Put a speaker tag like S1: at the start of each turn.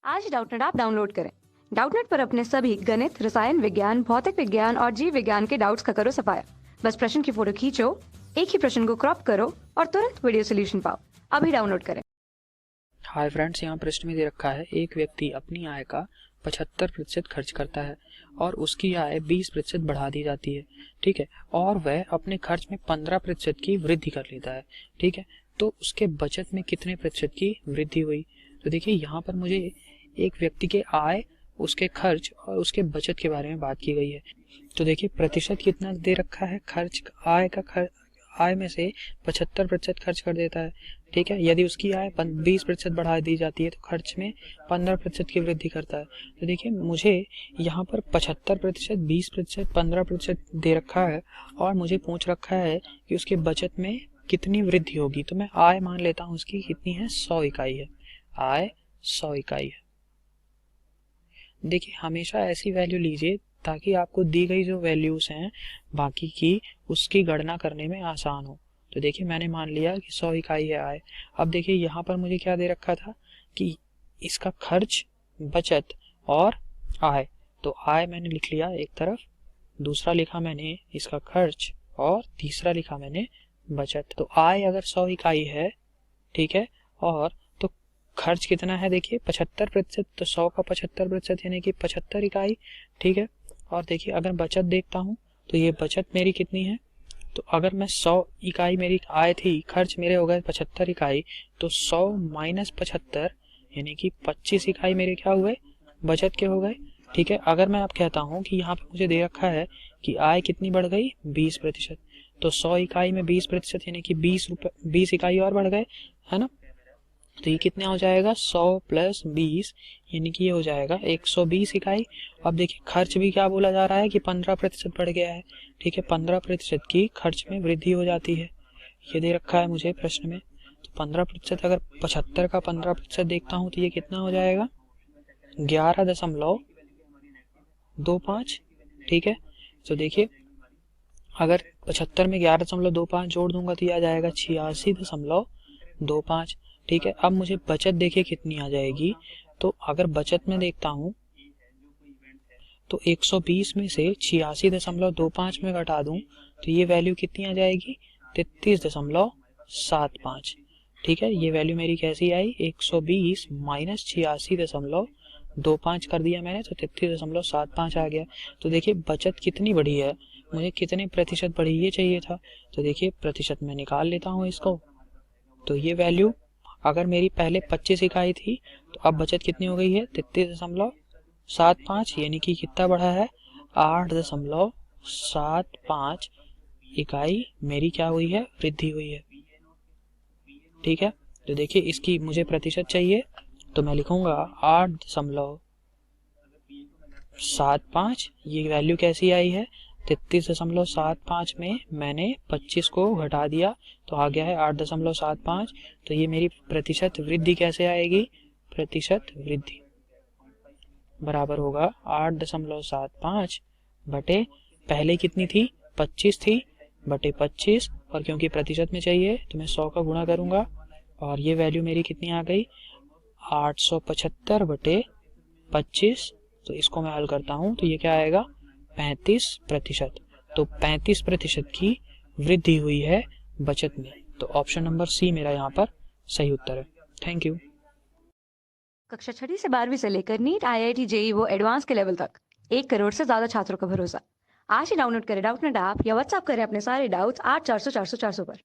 S1: आज Doubtnut app download करें। Doubtnut पर अपने सभी गणित, रसायन विज्ञान, भौतिक विज्ञान और जीव विज्ञान के डाउट्स का करो सफाया। बस प्रश्न की फोटो खींचो, एक ही प्रश्न को क्रॉप करो और तुरंत वीडियो सोल्यूशन पाओ। अभी डाउनलोड करें।
S2: हाय फ्रेंड्स, यहाँ प्रश्न में दे रखा है एक व्यक्ति अपनी आय का 75% खर्च करता है और उसकी आय 20% बढ़ा दी जाती है। ठीक है, और वह अपने खर्च में 15% की वृद्धि कर लेता है। ठीक है, तो उसके बचत में कितने प्रतिशत की वृद्धि हुई? तो देखिए यहाँ पर मुझे एक व्यक्ति के आय, उसके खर्च और उसके बचत के बारे में बात की गई है। तो देखिए प्रतिशत कितना दे रखा है, खर्च आय में से 75% खर्च कर देता है। ठीक है, यदि उसकी आय 20% बढ़ा दी जाती है तो खर्च में 15% की वृद्धि करता है। तो देखिए मुझे यहाँ पर 75%, 20%, 15% दे रखा है और मुझे पूछ रखा है कि उसके बचत में कितनी वृद्धि होगी। तो मैं आय मान लेता हूँ उसकी कितनी है, 100 इकाई है। आय 100 इकाई है। देखिए हमेशा ऐसी वैल्यू लीजिए ताकि आपको दी गई जो वैल्यूज हैं बाकी की, उसकी गणना करने में आसान हो। तो देखिए मैंने मान लिया कि 100 इकाई है आय। अब देखिए यहाँ पर मुझे क्या दे रखा था कि इसका खर्च, बचत और आय। तो आय मैंने लिख लिया एक तरफ, दूसरा लिखा मैंने इसका खर्च और तीसरा लिखा मैंने बचत। तो आय अगर 100 इकाई है, ठीक है, और तो खर्च कितना है, देखिए 75%, तो 100 का 75% यानी कि 75 इकाई। ठीक है, और देखिए अगर बचत देखता हूँ तो ये बचत मेरी कितनी है, तो अगर मैं 100 इकाई मेरी आय थी, खर्च मेरे हो गए 75 इकाई, तो 100 माइनस 75 यानी कि 25 इकाई मेरे क्या हुए, बचत के हो गए। ठीक है, अगर मैं अब कहता हूँ कि यहाँ पे मुझे दे रखा है कि आय कितनी बढ़ गई, 20%, तो 100 इकाई में 20% यानी कि 20 इकाई और बढ़ गए, है ना। तो ये कितना हो जाएगा, 100 प्लस 20 यानी कि ये हो जाएगा 120 इकाई। अब देखिए खर्च भी क्या बोला जा रहा है कि 15% बढ़ गया है। ठीक है, 15% की खर्च में वृद्धि हो जाती है, ये दे रखा है मुझे प्रश्न में। तो 15%, अगर 75 का 15% देखता हूँ तो ये कितना हो जाएगा, 11.25। ठीक है, तो देखिए अगर 75 में 11.25 जोड़ दूंगा तो ये आ जाएगा 86.25। ठीक है, अब मुझे बचत देखिए कितनी आ जाएगी। तो अगर बचत में देखता हूँ तो 120 में से 86.25 में घटा दूं तो ये वैल्यू कितनी आ जाएगी, 33.75। ठीक है, ये वैल्यू मेरी कैसी आई, 120 माइनस 86.25 कर दिया मैंने तो 33.75 आ गया। तो देखिए बचत कितनी बढ़ी है, मुझे कितने प्रतिशत बढ़ी ये चाहिए था। तो देखिए प्रतिशत में निकाल लेता हूँ इसको। तो ये वैल्यू अगर मेरी पहले 25 इकाई थी तो अब बचत कितनी हो गई है, 33.75 यानी कि कितना बढ़ा है, 8.75 इकाई मेरी क्या हुई है, वृद्धि हुई है। ठीक है, तो देखिए इसकी मुझे प्रतिशत चाहिए तो मैं लिखूंगा 8.75। ये वैल्यू कैसी आई है, 33.75 में मैंने 25 को घटा दिया तो आ गया है 8.75। तो ये मेरी प्रतिशत वृद्धि कैसे आएगी, प्रतिशत वृद्धि बराबर होगा 8.75 बटे पहले कितनी थी, 25 थी, बटे 25, और क्योंकि प्रतिशत में चाहिए तो मैं 100 का गुणा करूंगा और ये वैल्यू मेरी कितनी आ गई, 875 बटे 25। तो इसको मैं हल करता हूं तो ये क्या आएगा, 35%। तो 35% की वृद्धि हुई है बचत में। तो ऑप्शन नंबर सी मेरा यहाँ पर सही उत्तर है। Thank you.
S1: कक्षा 6 से 12वीं से लेकर नीट, IIT, JEE वो एडवांस के लेवल तक 1 करोड़ से ज्यादा छात्रों का भरोसा। आज ही डाउनलोड करें डाउटनेट ऐप या व्हाट्सएप करें अपने सारे डाउट्स 8400 400 400 पर।